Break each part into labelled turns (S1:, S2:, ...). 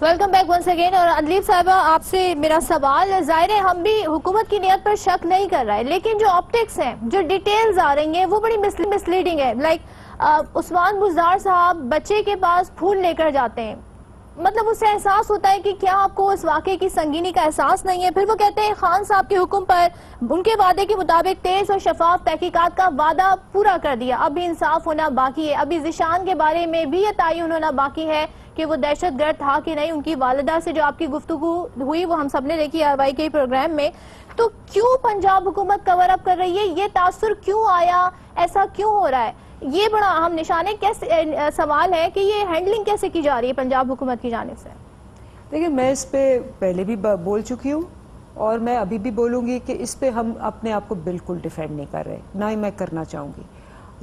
S1: Welcome back once again. اور اندلیب صاحبہ آپ سے میرا سوال ظاہر ہے ہم بھی حکومت کی نیت پر شک نہیں کر رہا ہے، لیکن جو آپٹکس ہیں، جو ڈیٹیلز آ رہی ہیں وہ بڑی مسلیڈنگ ہے. عثمان بزدار صاحب بچے کے پاس پھول لے کر جاتے ہیں، مطلب اس سے احساس ہوتا ہے کہ کیا آپ کو اس واقعے کی سنگینی کا احساس نہیں ہے. پھر وہ کہتے ہیں خان صاحب کے حکم پر ان کے وعدے کے مطابق تیز اور شفاف تحقیقات کا وعدہ پورا کر دیا، اب بھی انصاف ہونا باقی ہے. ابھی ذیشان کے بارے میں بھی یہ تعین ہونا باقی ہے کہ وہ دہشت گرد تھا کہ نہیں. ان کی والدہ سے جو آپ کی گفتگو ہوئی وہ ہم سب نے دیکھی RY کے پروگرام میں. تو کیوں پنجاب حکومت کور اپ کر رہی ہے؟ یہ تاثر کیوں آیا؟ ایسا کیوں ہو رہا ہے؟ یہ بڑا اہم نشانے سوال ہے کہ یہ ہینڈلنگ کیسے کی جا رہی ہے پنجاب حکومت کی جانب سے.
S2: دیکھیں میں اس پہ پہلے بھی بول چکی ہوں اور میں ابھی بھی بولوں گی کہ اس پہ ہم اپنے آپ کو بالکل ڈیفینڈ نہیں کر رہے، نہ ہی میں کرنا چاہوں گی.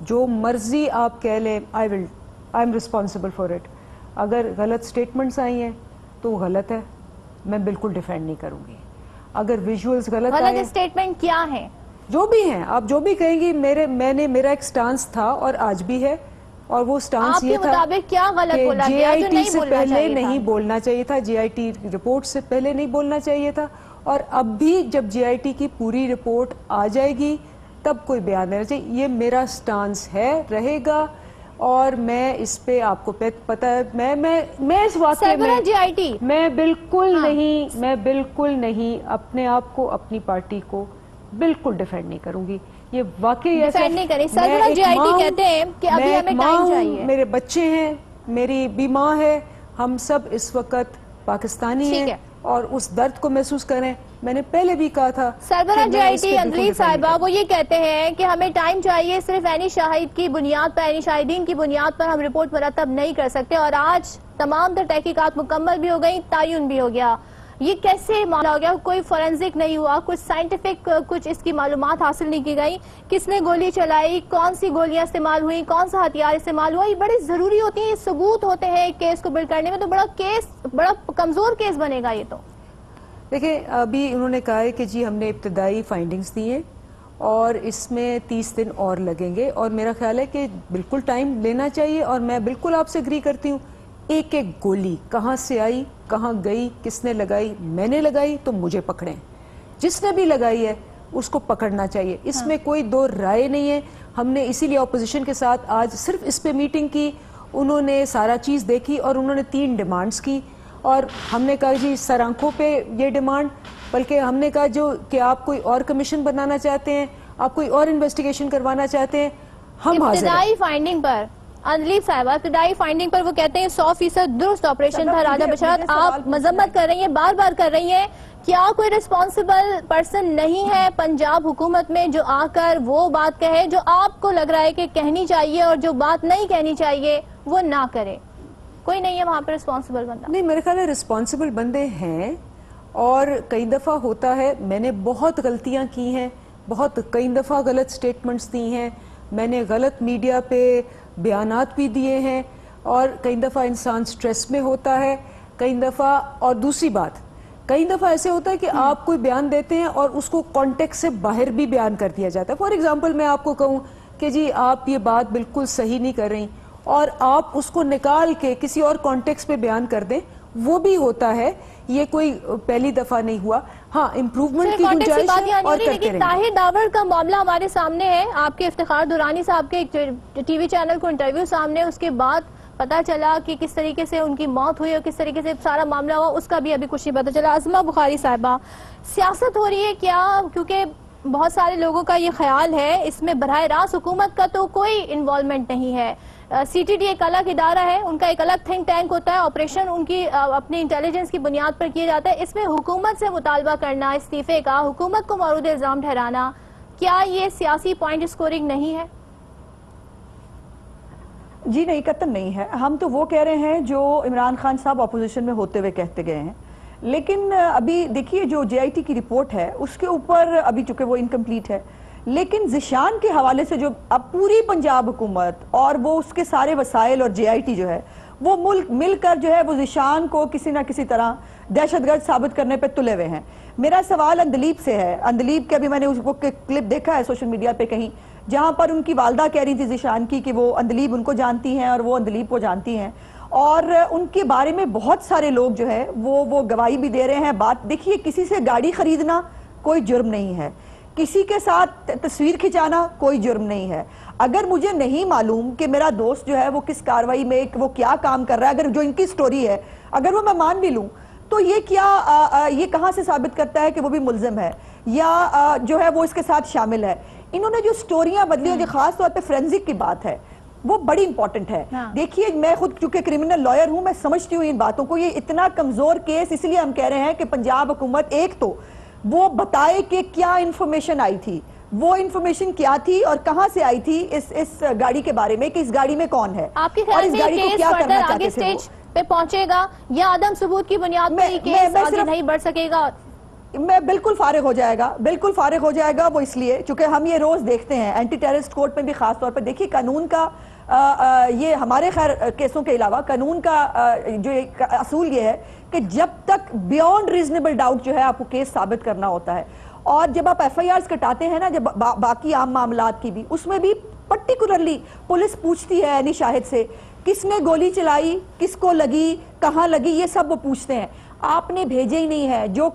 S2: جو مرضی آپ کہہ لیں I am responsible for it. اگر غلط سٹیٹمنٹس آئی ہیں تو وہ غلط ہے، میں بالکل ڈیفینڈ نہیں کروں گی. اگر ویژولز غلط
S1: سٹیٹمنٹ کیا ہیں
S2: جو بھی ہیں، آپ جو بھی کہیں گی، میرا ایک سٹانس تھا اور آج بھی ہے، اور وہ سٹانس یہ تھا کہ JIT سے پہلے نہیں بولنا چاہیے تھا، JIT رپورٹ سے پہلے نہیں بولنا چاہیے تھا. اور اب بھی جب JIT کی پوری رپورٹ آ جائے گی تب کوئی بیان دینا چاہیے. یہ میرا سٹانس ہے، رہے گا. اور میں اس پہ آپ کو پتہ ہے میں اس واقعے میں بالکل نہیں اپنے آپ کو، اپنی پارٹی کو بالکل ڈیفینڈ نہیں کروں گی. یہ واقعی ایسا میرے بچے ہیں، میری بھی ماں ہے، ہم سب اس وقت پاکستانی ہیں اور اس درد کو محسوس کریں. میں نے پہلے بھی کہا تھا
S1: سربراہ JIT اندلیب صاحبہ وہ یہ کہتے ہیں کہ ہمیں ٹائم چاہیے، صرف عینی شاہد کی بنیاد پر، عینی شاہدین کی بنیاد پر ہم رپورٹ مرتب نہیں کر سکتے. اور آج تمام تر تحقیقات مکمل بھی ہو گئی، تعین بھی ہو گیا. یہ کیسے معاملہ ہو گیا؟ کوئی فورنزک نہیں ہوا، کچھ سائنٹیفک کچھ اس کی معلومات حاصل نہیں کی گئی. کس نے گولی چلائی، کون سی گولیاں استعمال ہوئی، کون سا ہتھیار استعمال ہوا، یہ بڑی ضروری ہوتی ہیں، یہ ثبوت ہوتے ہیں ایک کیس کو بلڈ کرنے میں. تو بڑا کمزور کیس بنے گا یہ. تو
S2: دیکھیں ابھی انہوں نے کہا ہے کہ جی ہم نے ابتدائی فائنڈنگز دی ہیں اور اس میں 30 دن اور لگیں گے، اور میرا خیال ہے کہ بالکل ٹائم لینا چاہیے. اور میں بالکل آپ سے اگری کرتی ہوں، ایک ایک گولی کہاں سے آئی، کہاں گئی، کس نے لگائی. میں نے لگائی تو مجھے پکڑیں، جس نے بھی لگائی ہے اس کو پکڑنا چاہیے. اس میں کوئی دو رائے نہیں ہے. ہم نے اسی لیے اپوزیشن کے ساتھ آج صرف اس پہ میٹنگ کی. انہوں نے سارا چیز دیکھی اور انہوں نے 3 ڈیمانڈز کی، اور ہم نے کہا جی سر آنکھوں پہ یہ ڈیمانڈ، بلکہ ہم نے کہا جو کہ آپ کوئی اور کمیشن بنانا چاہتے ہیں، آپ کوئی اور انویسٹیگیشن کروانا چاہتے ہیں، ہم حاضر ہیں.
S1: ابتدائی فائنڈنگ پر اندلیب صاحبہ، ابتدائی فائنڈنگ پر وہ کہتے ہیں 100% درست آپریشن تھا. راجہ بشارت آپ مذمت کر رہی ہیں، بار بار کر رہی ہیں. کیا کوئی ریسپانسبل پرسن نہیں ہے پنجاب حکومت میں جو آ کر وہ بات کہے جو آپ کو لگ رہا ہے کہ کہنی چاہیے، اور جو بات نہیں کہنی چاہیے وہ نہ کرے؟ کوئی نہیں ہے وہاں پہ ریسپانسبل بندہ؟
S2: نہیں، میرے خیال ہے ریسپانسبل بندے ہیں، اور کئی دفعہ ہوتا ہے. میں نے بہت غلطیاں کی ہیں، کئی دفعہ غلط سٹیٹمنٹس دی ہیں، میں نے غلط میڈیا پہ بیانات بھی دیے ہیں، اور کئی دفعہ انسان سٹریس میں ہوتا ہے، کئی دفعہ. اور دوسری بات، کئی دفعہ ایسے ہوتا ہے کہ آپ کوئی بیان دیتے ہیں اور اس کو کانٹیکس سے باہر بھی بیان کر دیا جاتا ہے. فار ایگزامپل میں آپ کو کہوں کہ جی آپ یہ بات بالکل صحیح نہیں کر رہی، اور آپ اس کو نکال کے کسی اور کانٹیکس پہ بیان کر دیں، وہ بھی ہوتا ہے. یہ کوئی پہلی دفعہ نہیں ہوا. ہاں امپروومنٹ کی گنجائش ہے اور کرتے رہیں گے.
S1: طاہر داور کا معاملہ ہمارے سامنے ہے، آپ کے افتخار درانی صاحب کے ٹی وی چینل کو انٹرویو سامنے، اس کے بعد پتا چلا کہ کس طریقے سے ان کی موت ہوئی اور کس طریقے سے سارا معاملہ ہوا، اس کا بھی ابھی کچھ نہیں پتا چلا. عظمہ بخاری صاحبہ، سیاست ہو رہی ہے کیا؟ کیونکہ بہت سارے لوگوں کا یہ خیال ہے اس میں براہ راست حکومت کا تو کوئی انوالومنٹ نہیں ہے. CTD ایک الگ ادارہ ہے، ان کا ایک الگ تھنک ٹینک ہوتا ہے، آپریشن ان کی اپنی انٹیلیجنس کی بنیاد پر کیا جاتا ہے. اس میں حکومت سے مطالبہ کرنا استعفے کا، حکومت کو مورد الزام ٹھہرانا، کیا یہ سیاسی پوائنٹ اسکورنگ نہیں ہے؟
S3: جی نہیں، قطعاً نہیں ہے. ہم تو وہ کہہ رہے ہیں جو عمران خان صاحب اپوزیشن میں ہوتے ہوئے کہتے گئے ہیں. لیکن ابھی دیکھیے جو JIT کی رپورٹ ہے اس کے اوپر ابھی چونکہ وہ انکمپلیٹ ہے، لیکن ذیشان کے حوالے سے جو اب پوری پنجاب حکومت اور وہ اس کے سارے وسائل اور JIT جو ہے وہ ملک مل کر جو ہے وہ ذیشان کو کسی نہ کسی طرح دہشت گرد ثابت کرنے پہ تلے ہوئے ہیں. میرا سوال اندلیب سے ہے. اندلیب کے ابھی میں نے اس کو کلپ دیکھا ہے سوشل میڈیا پہ کہیں، جہاں پر ان کی والدہ کہہ رہی تھی ذیشان کی کہ وہ اندلیب ان کو جانتی ہیں اور وہ اندلیب کو جانتی ہیں، اور ان کے بارے میں بہت سارے لوگ جو ہے وہ گواہی بھی دے رہے ہیں. بات دیکھیے, کسی سے گاڑی خریدنا کوئی جرم نہیں ہے, کسی کے ساتھ تصویر کھچانا کوئی جرم نہیں ہے. اگر مجھے نہیں معلوم کہ میرا دوست جو ہے وہ کس کاروائی میں وہ کیا کام کر رہا ہے, اگر جو ان کی سٹوری ہے اگر وہ میں مان بھی لوں, تو یہ کہاں سے ثابت کرتا ہے کہ وہ بھی ملزم ہے یا جو ہے وہ اس کے ساتھ شامل ہے. انہوں نے جو سٹوریاں بدلی ہیں, جو خاص طور پہ فرینزک کی بات ہے, وہ بڑی امپورٹنٹ ہے. دیکھیے, میں خود چونکہ کرمنل لائر ہوں, میں سمجھتی ہوں ان باتوں کو. یہ اتنا کمزور کیس اس لیے ہم کہہ رہے ہیں کہ پنجاب حکومت ایک تو وہ بتائے کہ کیا انفارمیشن آئی تھی, وہ انفارمیشن کیا تھی اور کہاں سے آئی تھی اس گاڑی کے بارے میں, کہ اس گاڑی میں کون ہے,
S1: آپ کے خیال میں یہ کیس فردر آگے سٹیج پہ پہنچے گا یا عدم ثبوت کی بنیاد پر یہ کیس آگے نہیں بڑھ سکے گا؟
S3: میں بالکل فارغ ہو جائے گا, بالکل فارغ ہو جائے گا. وہ اس لیے چونکہ ہم یہ روز دیکھتے ہیں اینٹی ٹیررسٹ کورٹ میں بھی خاص طور پر. دیکھیے, قانون کا یہ ہمارے خیر کیسوں کے علاوہ قانون کا جو اصول یہ ہے کہ جب تک بیونڈ ریزنیبل ڈاؤٹ جو ہے آپ کو کیس ثابت کرنا ہوتا ہے, اور جب آپ ایف آئی آرز کٹاتے ہیں نا, جب باقی عام معاملات کی بھی, اس میں بھی پرٹیکولرلی پولیس پوچھتی ہے عینی شاہد سے کس نے گولی چلائی, کس کو لگی, کہاں لگی, یہ سب وہ پوچھتے ہیں. آپ نے بھیجے ہی نہیں ہے. جو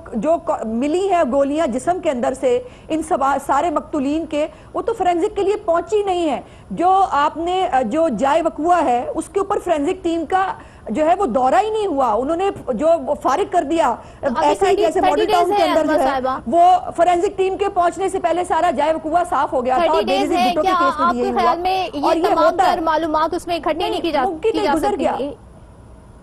S3: ملی ہے گولیاں جسم کے اندر سے ان سارے مقتولین کے, وہ تو فرینزک کے لیے پہنچی نہیں ہے. جو آپ نے جو جائے وقوع ہے اس کے اوپر فرینزک ٹیم کا جو ہے وہ دورہ ہی نہیں ہوا. انہوں نے جو فارغ کر دیا ایسے ہی جیسے ماڈل ٹاؤن کے اندر جو ہے وہ فرینزک ٹیم کے پہنچنے سے پہلے سارا جائے وقوع صاف ہو گیا تھا. اور
S1: ڈیز ہے, کیا آپ کے خیال میں یہ تمام تر معلومات اس میں اکٹھی نہیں کی جا سکتی؟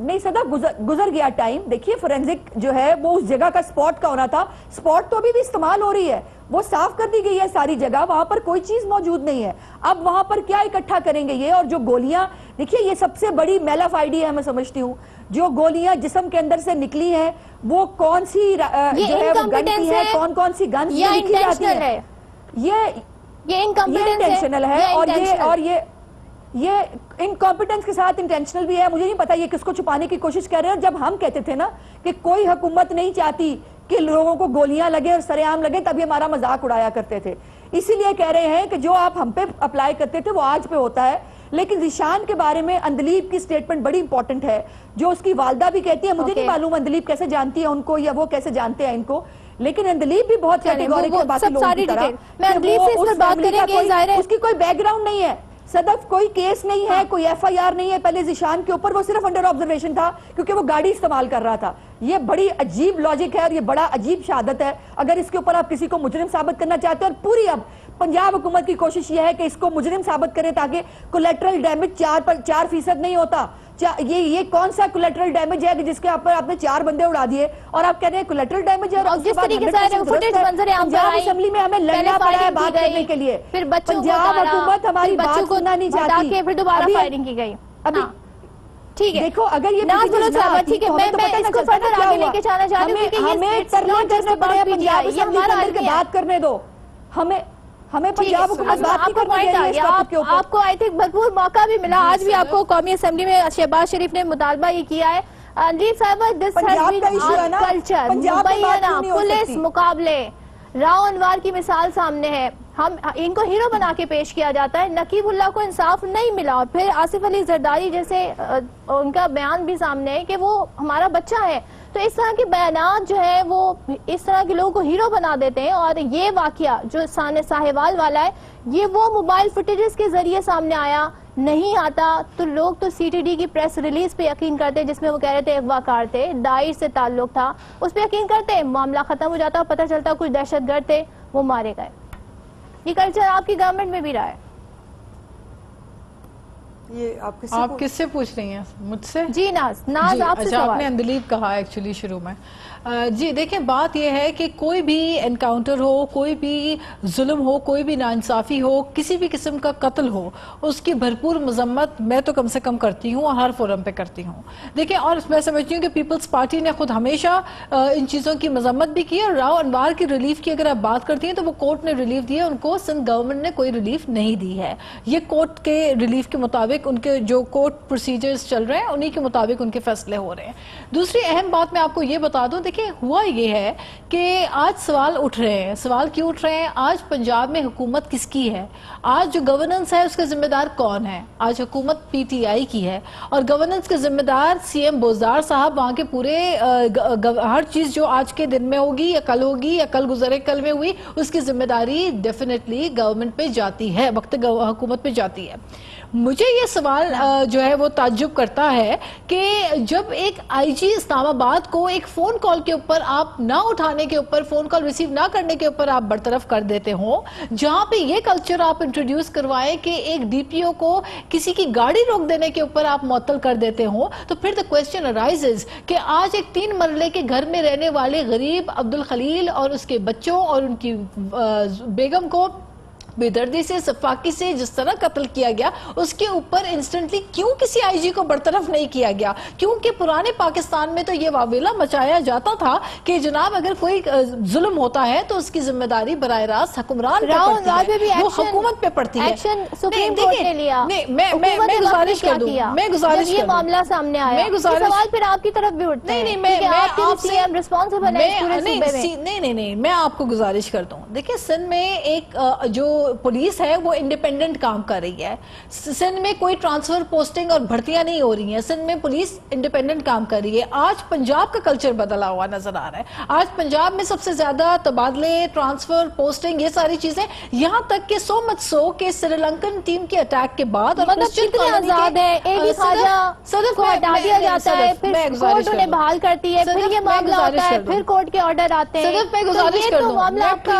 S3: نہیں صدف, گزر گیا ٹائم. دیکھیے, فورینزک جو ہے وہ اس جگہ کا سپاٹ کا ہونا تھا. سپاٹ تو ابھی بھی استعمال ہو رہی ہے, وہ صاف کر دی گئی ہے ساری جگہ, وہاں پر کوئی چیز موجود نہیں ہے. اب وہاں پر کیا اکٹھا کریں گے یہ؟ اور جو گولیاں, دیکھیے یہ سب سے بڑی میل آف آئی ڈی ہے, میں سمجھتی ہوں. جو گولیاں جسم کے اندر سے نکلی ہیں وہ کون سی جو ہے وہ گن کی ہے, کون سی گن لکھی جاتی ہے, یہ انٹینشنل ہے. اور یہ انکمپیٹنس کے ساتھ انٹینشنل بھی ہے. مجھے نہیں پتا یہ کس کو چھپانے کی کوشش کر رہے ہیں. جب ہم کہتے تھے نا کہ کوئی حکومت نہیں چاہتی کہ لوگوں کو گولیاں لگے اور سرے عام لگے, تبھی ہمارا مذاق اڑایا کرتے تھے. اسی لیے کہہ رہے ہیں کہ جو آپ ہم پہ اپلائی کرتے تھے وہ آج پہ ہوتا ہے. لیکن ذیشان کے بارے میں اندلیب کی سٹیٹمنٹ بڑی امپورٹنٹ ہے, جو اس کی والدہ بھی کہتی ہے. مجھے نہیں معلوم اندلیب کیسے جانتی ہے ان کو یا وہ کیسے جانتے ہیں ان کو, لیکن اندلیب بھی بہت کیٹیگورک ہے باقی لوگوں کی طرح. اس کی کوئی بیک گراؤنڈ نہیں ہے صدف, کوئی کیس نہیں ہے, کوئی ایف آئی آر نہیں ہے پہلے ذیشان کے اوپر. وہ صرف انڈر آبزرویشن تھا کیونکہ وہ گاڑی استعمال کر رہا تھا. یہ بڑی عجیب لاجک ہے اور یہ بڑا عجیب شہادت ہے. اگر اس کے اوپر آپ کسی کو مجرم ثابت کرنا چاہتے ہیں, اور پوری اب پنجاب حکومت کی کوشش یہ ہے کہ اس کو مجرم ثابت کریں تاکہ کولیٹرل ڈیمیج 4% نہیں ہوتا. یہ کون سا کولیٹرل ڈیمیج ہے جس کے اوپر آپ نے 4 بندے اڑا دیے اور آپ کہہ رہے ہیں کولیٹرل ڈیمیج ہے. اور
S1: جس طریقے سے
S3: پنجاب اسمبلی میں ہمیں لڑنا پڑا ہے بات کرنے کے لیے. پنجاب حکومت ہماری بات سننا نہیں چاہتی.
S1: پھر دوبارہ فائرنگ کی گئی. ٹھیک ہے,
S3: دیکھو اگر یہ
S1: ٹھیک ہے, میں اس کو فردر آگے لے کے جانا چاہ رہی ہوں کیونکہ
S3: ہمیں ترلے کرنے پڑے پنجاب اسمبلی کے اندر کے بات کرنے دو. ہمیں پنجاب حکومت بات نہیں کرنا چاہیے.
S1: آپ کو آئی تھنک بھرپور موقع بھی ملا. آج بھی آپ کو قومی اسمبلی میں شہباز شریف نے مطالبہ یہ کیا ہے. اندلیب صاحبہ, this has been our culture. مبینہ پولیس مقابلے, راؤ انوار کی مثال سامنے ہے. ہم ان کو ہیرو بنا کے پیش کیا جاتا ہے. نقیب اللہ کو انصاف نہیں ملا, اور پھر آصف علی زرداری جیسے ان کا بیان بھی سامنے ہے کہ وہ ہمارا بچہ ہے. تو اس طرح کے بیانات جو ہے وہ اس طرح کے لوگوں کو ہیرو بنا دیتے ہیں. اور یہ واقعہ جو ساہیوال والا ہے, یہ وہ موبائل فوٹیجز کے ذریعے سامنے آیا. نہیں آتا تو لوگ تو سی ٹی ڈی کی پریس ریلیز پہ یقین کرتے جس میں وہ کہہ رہے تھے اغوا کار تھے, داعش سے تعلق تھا, اس پہ یقین کرتے, معاملہ ختم ہو جاتا اور پتہ چلتا کچھ دہشت گرد تھے, وہ مارے گئے. یہ کلچر آپ کی گورنمنٹ میں بھی رہا ہے.
S2: یہ آپ
S4: کس سے پوچھ رہی ہیں؟ مجھ سے؟
S1: جی ناز آپ سے سوال.
S4: آپ نے اندلیب کہا ایکچولی شروع میں. جی دیکھیں, بات یہ ہے کہ کوئی بھی انکاؤنٹر ہو, کوئی بھی ظلم ہو, کوئی بھی ناانصافی ہو, کسی بھی قسم کا قتل ہو, اس کی بھرپور مذمت میں تو کم سے کم کرتی ہوں اور ہر فورم پہ کرتی ہوں. دیکھیں, اور میں سمجھتی ہوں کہ پیپلز پارٹی نے خود ہمیشہ ان چیزوں کی مذمت بھی کی. اور راؤ انوار کی ریلیف کی اگر آپ بات کرتی ہیں تو وہ کورٹ نے ریلیف دی ہے, ان کو سندھ گورنمنٹ نے کوئی ریلیف نہیں دی ہے. یہ کورٹ کے ریلیف کے مطابق مطابق ان کے جو کورٹ پروسیجرز چل رہے ہیں انہی کے مطابق ان کے فیصلے ہو رہے ہیں. دوسری اہم بات میں آپ کو یہ بتا دوں, دیکھیں ہوا یہ ہے کہ آج سوال اٹھ رہے ہیں. سوال کیوں اٹھ رہے ہیں؟ آج پنجاب میں حکومت کس کی ہے؟ آج جو گورننس ہے اس کا ذمہ دار کون ہے؟ آج حکومت پی ٹی آئی کی ہے, اور گورننس کے ذمہ دار سی ایم بوزدار صاحب. وہاں کے پورے ہر چیز جو آج کے دن میں ہوگی یا کل ہوگی یا کل گزرے کل میں ہوئی, اس کی ذمہ داری ڈیفینیٹلی گورنمنٹ پہ جاتی ہے, وقت حکومت پہ جاتی ہے. مجھے یہ سوال جو ہے وہ تعجب کرتا ہے کہ جب ایک آئی جی اسلام آباد کو ایک فون کال کے اوپر آپ نہ اٹھانے کے اوپر, فون کال ریسیو نہ کرنے کے اوپر آپ برطرف کر دیتے ہوں, جہاں پہ یہ کلچر آپ انٹروڈیوس کروائیں کہ ایک ڈی پی او کو کسی کی گاڑی روک دینے کے اوپر آپ معطل کر دیتے ہوں, تو پھر the question arises کہ آج ایک 3 مرلے کے گھر میں رہنے والے غریب عبدالخلیل اور اس کے بچوں اور ان کی بیگم کو بے دردی سے, صفاقی سے جس طرح قتل کیا گیا, اس کے اوپر انسٹنٹلی کیوں کسی آئی جی کو برطرف نہیں کیا گیا؟ کیونکہ پرانے پاکستان میں تو یہ واویلا مچایا جاتا تھا کہ جناب اگر کوئی ظلم ہوتا ہے تو اس کی ذمہ داری براہ راست حکمران پہ پڑتی ہے, وہ حکومت پہ پڑتی ہے.
S1: سپریم کورٹ نے لیا,
S4: میں گزارش کر دوں, میں گزارش
S1: یہ معاملہ سامنے آیا, سوال پھر آپ کی طرف بھی اٹھتے ہیں.
S4: نہیں, میں آپ کو گزارش کرتا ہوں. دیکھیں سندھ میں ایک جو پولیس ہے وہ انڈیپینڈنٹ کام کر رہی ہے. سندھ میں کوئی ٹرانسفر پوسٹنگ اور بھرتیاں نہیں ہو رہی ہیں. سندھ میں پولیس انڈیپینڈنٹ کام کر رہی ہے. آج پنجاب کا کلچر بدلا ہوا نظر آ رہا ہے. آج پنجاب میں سب سے زیادہ تبادلے, ٹرانسفر, پوسٹنگ, یہ ساری چیزیں, یہاں تک کہ سو مچ سو کہ سری لنکن ٹیم کے اٹیک کے بعد
S1: آزاد ہے, ایک ہی خواجہ کو ہٹا دیا جاتا ہے, پھر کورٹ انہیں بحال کرتی ہے, پھر یہ معاملہ ہوتا ہے, پھر کورٹ کے آرڈر آتے ہیں.
S4: میں گزارش کر دوں,
S1: معاملہ آپ کا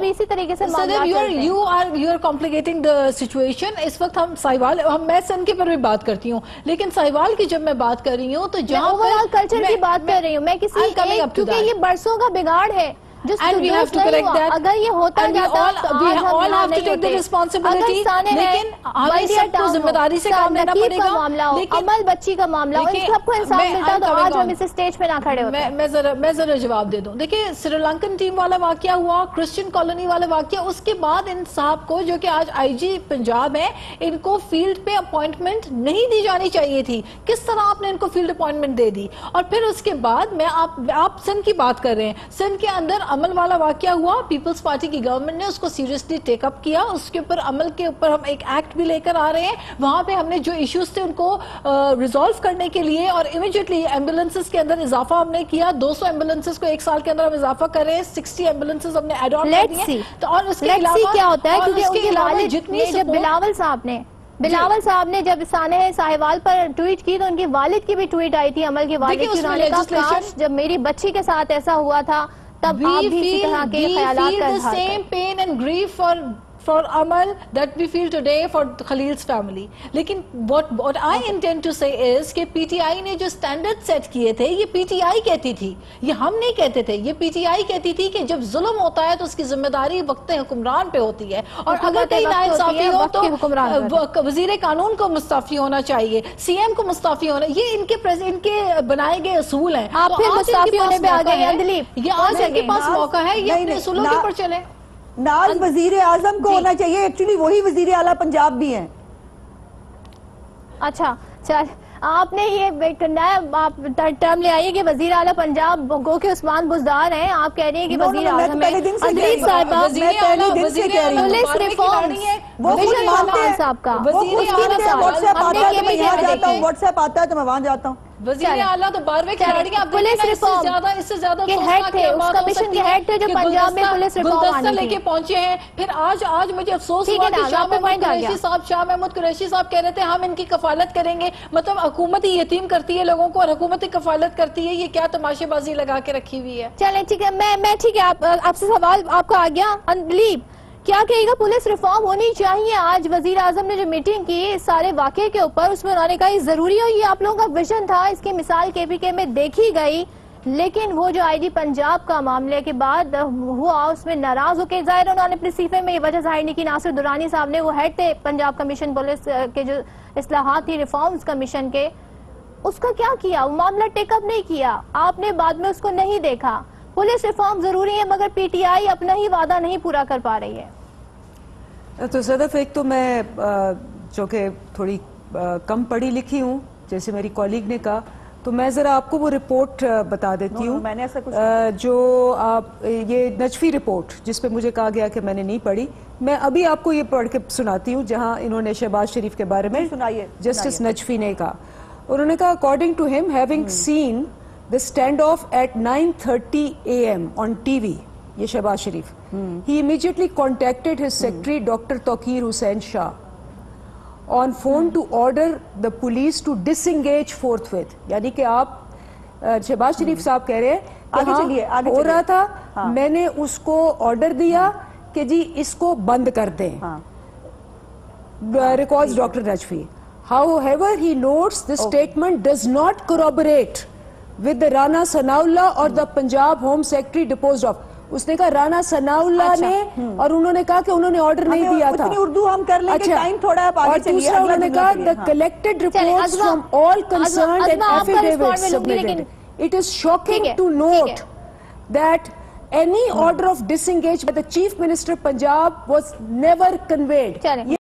S1: اسی طریقے سے
S4: you are complicating the situation. اس وقت میں سندھ کے پر بھی بات کرتی ہوں, لیکن ساہیوال کی جب میں بات کر رہی ہوں تو جہاں
S1: اوورآل کلچر کی بات کر رہی ہوں میں, کیونکہ یہ برسوں کا بگاڑ ہے.
S4: And we have to correct that.
S1: اگر یہ ہوتا جاتا
S4: we all have to take the responsibility. لیکن ہمیں سب کو ذمہ داری سے کام لینا پڑے گا.
S1: عمل بچی کا معاملہ ہو, ان سب کو انصاف ملتا تو آج ہم اس اسٹیج پہ نہ کھڑے ہوتے.
S4: میں ذرا جواب دے دوں. دیکھیں سری لنکن ٹیم والا واقعہ ہوا, کرسچن کالونی والا واقعہ, اس کے بعد ان صاحب کو جو کہ آج آئی جی پنجاب ہے, ان کو فیلڈ پہ اپوائنٹمنٹ نہیں دی جانی چاہیے تھی. کس طرح آپ نے ان کو فیلڈ اپوائنٹمنٹ دے دی؟ اور پھر اس کے بعد میں آپ سندھ کی بات کر رہے ہیں. سندھ کے اندر عمل والا واقعہ ہوا, پیپلز پارٹی کی گورنمنٹ نے اس کو سیریسلی ٹیک اپ کیا, اس کے اوپر عمل کے اوپر ہم ایک ایکٹ بھی لے کر آ رہے ہیں. وہاں پہ ہم نے جو ایشوز تھے ان کو ریزالو کرنے کے لیے اور امیجیٹلی ایمبولینسز کے اندر اضافہ ہم نے کیا. 200 ایمبولینسز کو 1 سال کے اندر ہم اضافہ کر رہے ہیں, 60 ایمبولینسز ہم نے ایڈ آن کر دیے.
S1: تو اور اس کے علاوہ کیا ہوتا ہے, کیونکہ ان کے والد جتنی جب بلاول صاحب نے جب سانحہ ساہیوال پر ٹویٹ کی تو ان کے والد کی بھی ٹویٹ آئی تھی, عمل کے والد کی, انہوں نے کہا کاش جب میری بچی کے ساتھ ایسا ہوا تھا تب آپ بھی اسی طرح کے خیالات کا اظہار کریں.
S4: same pain and grief for Amal that we feel today for Khalil's family. لیکن what I intend to say is کہ پی ٹی آئی نے جو سٹینڈرڈ سیٹ کیے تھے یہ پی ٹی آئی کہتی تھی, یہ ہم نہیں کہتے تھے. یہ پی ٹی آئی کہتی تھی کہ جب ظلم ہوتا ہے تو اس کی ذمہ داری وقت حکمران پہ ہوتی ہے, اور اگر کہیں ناانصافی ہو تو وزیر قانون کو مستعفی ہونا چاہیے, سی ایم کو مستعفی ہونا. یہ ان کے بنائے گئے اصول ہیں.
S1: آپ پھر مستعفی ہونے پہ آ گئے اندلیب,
S4: یہ آج ان کے پاس موقع ہے یہ اپنے اصولوں کے اوپر چلے.
S3: ناز وزیر اعظم کو ہونا چاہیے, ایکچولی وہی وزیر اعلیٰ پنجاب بھی ہیں.
S1: اچھا چل, آپ نے یہ نیا ٹرم لے آئیے کہ وزیر اعلیٰ پنجاب گو کے عثمان بزدار ہیں. آپ کہہ رہے ہیں کہ وزیر اعظم اندلیب صاحبہ پولیس ریفارم صاحب کا
S3: واٹس ایپ آتا ہے تو میں وہاں جاتا ہوں.
S4: وزیر اعلیٰ تو 12ویں کھلاڑی ہیں,
S1: پولیس ریفارم
S4: اس سے زیادہ
S1: کے ہیڈ تھے, اس کمیشن کے ہیڈ تھے جو پنجاب میں پولیس ریفارم آنی
S4: لے کے پہنچے ہیں. پھر آج مجھے افسوس ہوا کہ شاہ محمود قریشی صاحب کہہ رہے تھے ہم ان کی کفالت کریں گے. مطلب حکومت ہی یتیم کرتی ہے لوگوں کو اور حکومت ہی کفالت کرتی ہے. یہ کیا تماشے بازی لگا کے رکھی ہوئی ہے.
S1: چلیں ٹھیک ہے, میں ٹھیک ہے, آپ سے سوال آپ کا آ گیا. اندلیب کیا کہے گا, پولیس ریفارم ہونی چاہیے؟ آج وزیر اعظم نے جو میٹنگ کی اس سارے واقعے کے اوپر, اس میں انہوں نے کہا یہ ضروری ہو, یہ آپ لوگوں کا ویژن تھا, اس کی مثال کے پی کے میں دیکھی گئی. لیکن وہ جو آئی جی پنجاب کا معاملے کے بعد ہوا اس میں ناراض ہو کے, ظاہر انہوں نے اپنے صفحے میں یہ وجہ ظاہر نہیں کی. ناصر درانی صاحب نے, وہ ہیڈ تھے پنجاب کمیشن پولیس کے جو اصلاحات تھی ریفارمز کمیشن کے, اس کا کیا کیا؟ وہ معاملہ ٹیک اپ نہیں کیا, آپ نے بعد میں اس کو نہیں دیکھا. پولیس ریفارم ضروری ہے مگر پی ٹی آئی اپنا ہی وعدہ نہیں پورا کر پا رہی ہے.
S2: تو صدف, ایک تو میں چونکہ تھوڑی کم پڑھی لکھی ہوں جیسے میری کالیگ نے کہا، تو میں ذرا آپ کو وہ رپورٹ بتا دیتی ہوں
S3: میں نے ایسا کچھ
S2: جو آپ یہ نجفی رپورٹ جس پہ مجھے کہا گیا کہ میں نے نہیں پڑھی، میں ابھی آپ کو یہ پڑھ کے سناتی ہوں جہاں انہوں نے شہباز شریف کے بارے میں جسٹس نجفی نے کہا. انہوں نے کہا اکارڈنگ ٹو ہم having seen the standoff at 9:30 a.m. on TV, یہ شہباز شریف, he immediately contacted his secretary Dr. Tawqir Hussain Shah on phone to order the police to disengage forthwith. یعنی کہ آپ شہباز شریف صاحب کہہ رہے ہیں کہ ہاں ہو رہا تھا، میں نے اس کو آرڈر دیا کہ جی اس کو بند کر دیں. Records Dr. Najfi. However, he notes this statement does not corroborate with the Rana Sanaullah or the Punjab Home Secretary deposed of. اس نے کہا رانا ثناءاللہ نے، اور انہوں نے کہا کہ انہوں نے آرڈر نہیں دیا تھا.
S3: اتنی اردو ہم کر لیں کہ ٹائم تھوڑا آپ آگے چلیے.
S2: اور دوسرا انہوں نے کہا the collected reports from all concerned and affidavits submitted. It is shocking to note that any order of disengagement by the Chief Minister Punjab was never conveyed.